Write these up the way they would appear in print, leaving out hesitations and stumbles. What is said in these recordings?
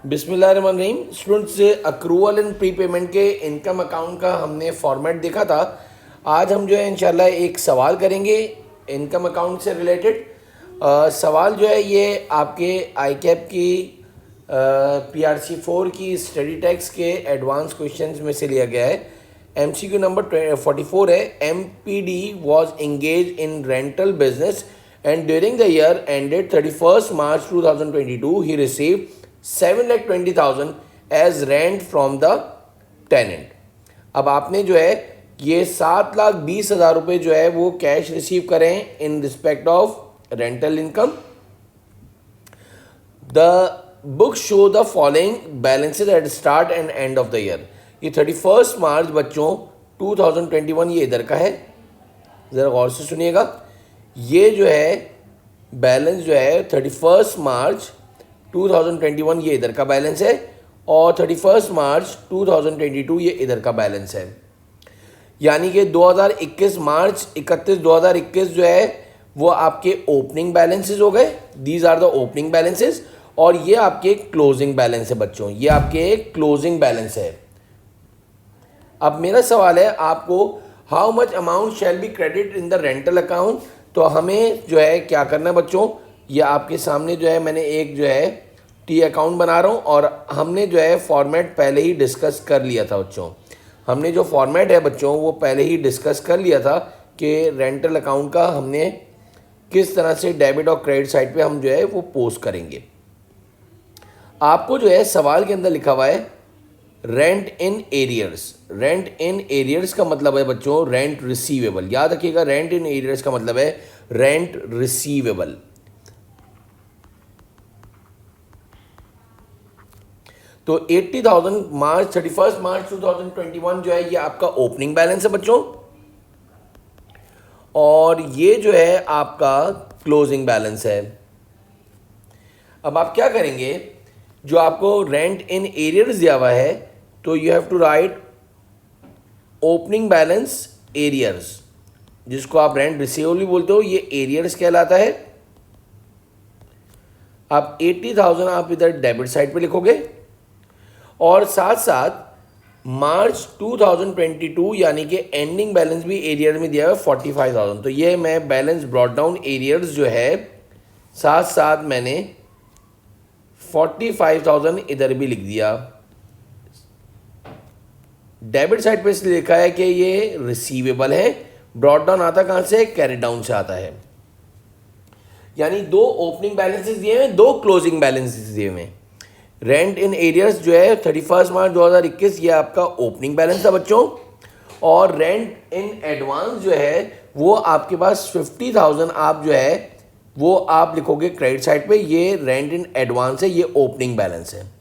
बिस्मिल्लाहिर्रहमानिर्रहीम। Students, accrual and prepayment के income account का हमने फॉर्मेट देखा था। आज हम जो है इंशाल्लाह एक सवाल करेंगे इनकम अकाउंट से रिलेटेड। सवाल जो है ये आपके आई कैप की PRC 4 की स्टडी टैक्स के एडवांस क्वेश्चंस में से लिया गया है। MCQ नंबर 44 है। MPD was engage in rental business and during the year ended 31st March 2022 he received 7,20,000 as rent from the tenant। अब आपने जो है ये 7,20,000 रुपये जो है वो कैश रिसीव करें in respect of rental income. The book show the following balances at start and end of the year. ये 31 मार्च बच्चों 2021 ये इधर का है, ज़रा गौर से सुनिएगा। ये जो है बैलेंस जो है 31 मार्च 2021 ये इधर का बैलेंस है और 31 मार्च 2022 ये इधर का बैलेंस है। यानी कि 2021 मार्च 31 2021 जो है वो आपके ओपनिंग बैलेंसेस हो गए। These are the opening balances और ये आपके क्लोजिंग बैलेंस है बच्चों, ये आपके क्लोजिंग बैलेंस है। अब मेरा सवाल है आपको, how much amount shall be credit in the rental account. तो हमें जो है क्या करना है बच्चों, ये आपके सामने जो है मैंने एक जो है टी अकाउंट बना रहा हूँ और हमने जो है फॉर्मेट पहले ही डिस्कस कर लिया था बच्चों। हमने जो फॉर्मेट है बच्चों वो पहले ही डिस्कस कर लिया था कि रेंटल अकाउंट का हमने किस तरह से डेबिट और क्रेडिट साइड पे हम जो है वो पोस्ट करेंगे। आपको जो है सवाल के अंदर लिखा हुआ है rent in arrears. Rent in arrears का मतलब है बच्चों रेंट रिसीवेबल। याद रखिएगा, रेंट इन एरियर्स का मतलब है रेंट रिसीवेबल। तो 80,000 मार्च 31 मार्च 2021 जो है ये आपका ओपनिंग बैलेंस है बच्चों और ये जो है आपका क्लोजिंग बैलेंस है। अब आप क्या करेंगे, जो आपको रेंट इन एरियर्स दिया हुआ है तो you have to write opening balance arrears, जिसको आप रेंट रिसीवेबल भी बोलते हो, ये एरियर्स कहलाता है। आप 80,000 आप इधर डेबिट साइड पे लिखोगे और साथ साथ मार्च 2022 यानी कि एंडिंग बैलेंस भी एरियर में दिया हुआ है 45,000। तो ये मैं बैलेंस ब्रॉट डाउन एरियर्स जो है साथ साथ मैंने 45,000 इधर भी लिख दिया। डेबिट साइड पे इसलिए लिखा है कि ये रिसीवेबल है। ब्रॉट डाउन आता कहां से, कैरी डाउन से आता है। यानी दो ओपनिंग बैलेंसेस दिए हुए, दो क्लोजिंग बैलेंसेस दिए हुए। रेंट इन एरियर्स जो है 31 मार्च 2021 ये आपका ओपनिंग बैलेंस था बच्चों और रेंट इन एडवांस जो है वो आपके पास 50,000 आप जो है वो आप लिखोगे क्रेडिट साइड पे। ये रेंट इन एडवांस है, ये ओपनिंग बैलेंस है।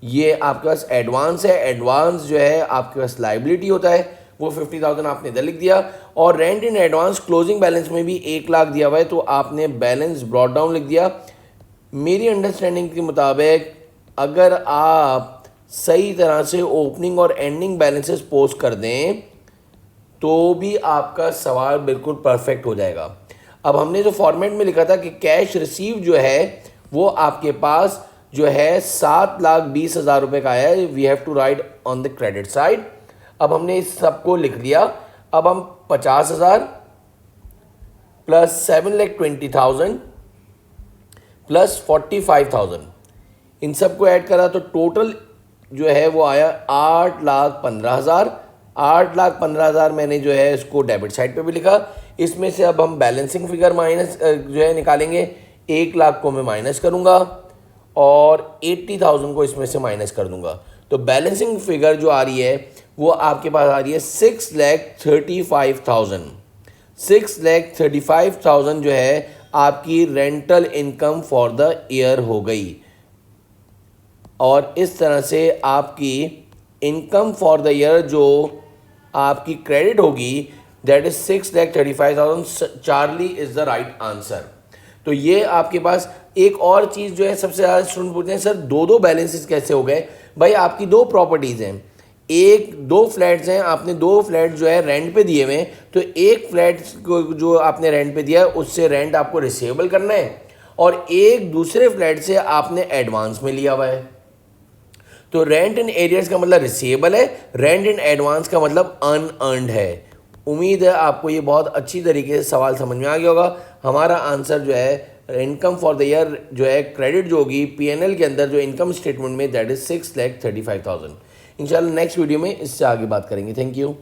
ये आपके पास एडवांस है। एडवांस जो है आपके पास लाइबिलिटी होता है, वो 50,000 आपने इधर लिख दिया। और rent in advance closing balance में भी 1 लाख दिया हुआ है तो आपने बैलेंस ब्रॉट डाउन लिख दिया। मेरी अंडरस्टैंडिंग के मुताबिक अगर आप सही तरह से ओपनिंग और एंडिंग बैलेंसेस पोस्ट कर दें तो भी आपका सवाल बिल्कुल परफेक्ट हो जाएगा। अब हमने जो फॉर्मेट में लिखा था कि कैश रिसीव जो है वो आपके पास जो है 7,20,000 रुपये का आया है। We have to write on the credit side. अब हमने इस सबको लिख लिया। अब हम 50,000 प्लस 7,20,000 प्लस 45,000 इन सबको ऐड करा तो टोटल जो है वो आया 8,15,000। 8,15,000 मैंने जो है इसको डेबिट साइड पे भी लिखा। इसमें से अब हम बैलेंसिंग फिगर माइनस जो है निकालेंगे। 1 लाख को मैं माइनस करूंगा और 80,000 को इसमें से माइनस कर दूंगा। तो बैलेंसिंग फिगर जो आ रही है वो आपके पास आ रही है 6,35,000। 6,35,000 जो है आपकी rental income for the year हो गई। और इस तरह से आपकी इनकम फॉर द ईयर जो आपकी क्रेडिट होगी that is 6,35,000। Charlie is the right answer. तो ये आपके पास एक और चीज़ जो है सबसे ज़्यादा स्टूडेंट पूछते हैं, सर दो बैलेंसेस कैसे हो गए। भाई आपकी 2 प्रॉपर्टीज़ हैं, 2 फ्लैट्स हैं, आपने 2 फ्लैट जो है रेंट पे दिए हुए हैं। तो एक फ्लैट को जो आपने रेंट पे दिया है उससे रेंट आपको रिसीवेबल करना है और एक दूसरे फ्लैट से आपने एडवांस में लिया हुआ है। तो रेंट इन एरियर्स का मतलब रिसीवेबल है, रेंट इन एडवांस का मतलब अनअर्न्ड है। उम्मीद है आपको ये बहुत अच्छी तरीके से सवाल समझ में आ गया होगा। हमारा आंसर जो है इनकम फॉर द ईयर जो है क्रेडिट जो होगी पीएनएल के अंदर जो इनकम स्टेटमेंट में दैट इज 6,35,000। इंशाल्लाह नेक्स्ट वीडियो में इससे आगे बात करेंगे। Thank you.